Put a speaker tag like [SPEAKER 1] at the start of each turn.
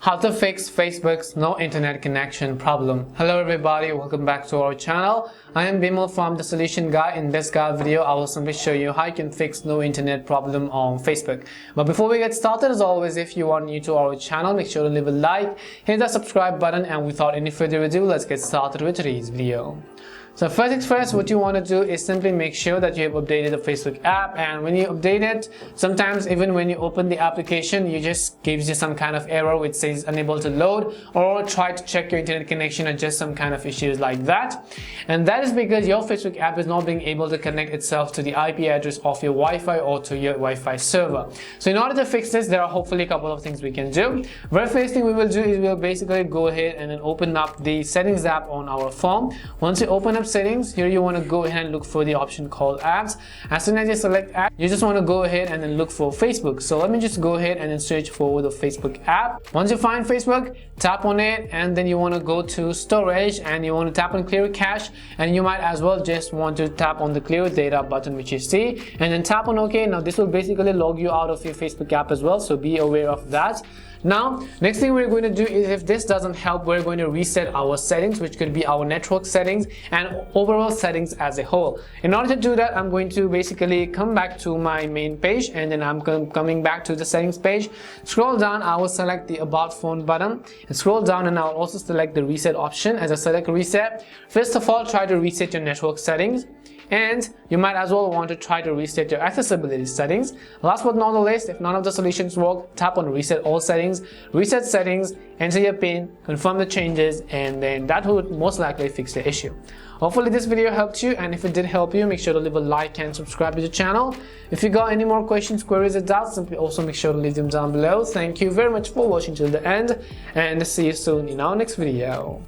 [SPEAKER 1] How to fix Facebook's no internet connection problem. Hello everybody, welcome back to our channel. I am Bimal from The Solution Guy. In this guide video, I will simply show you how you can fix no internet problem on Facebook. But before we get started, as always, if you are new to our channel, make sure to leave a like, hit the subscribe button, and without any further ado, let's get started with today's video. So first things first, what you want to do is simply make sure that you have updated the Facebook app, and when you update it, sometimes even when you open the application, it just gives you some kind of error which says unable to load, or try to check your internet connection or just some kind of issues like that. And that is because your Facebook app is not being able to connect itself to the IP address of your Wi-Fi or to your Wi-Fi server. So in order to fix this, there are hopefully a couple of things we can do. Very first thing we will do is we'll basically go ahead and then open up the settings app on our phone. Once you open up settings, here you want to go ahead and look for the option called apps. As soon as you select app, you just want to go ahead and then look for Facebook. So let me just go ahead and then search for the Facebook app. Once you find Facebook, tap on it, and then you want to go to storage and you want to tap on clear cache, and you might as well just want to tap on the clear data button which you see, and then tap on OK. Now this will basically log you out of your Facebook app as well, so be aware of that. Now, next thing we're going to do is, if this doesn't help, we're going to reset our settings, which could be our network settings and overall settings as a whole. In order to do that, I'm going to basically come back to my main page, and then I'm coming back to the settings page. Scroll down, I will select the about phone button, and scroll down, and I'll also select the reset option. As I select reset, first of all, try to reset your network settings, and you might as well want to try to reset your accessibility settings. Last but not the least, if none of the solutions work, tap on reset all settings, reset settings, enter your PIN, confirm the changes, and then that would most likely fix the issue. Hopefully this video helped you, and if it did help you, make sure to leave a like and subscribe to the channel. If you got any more questions, queries, or doubts, simply also make sure to leave them down below. Thank you very much for watching till the end, and see you soon in our next video.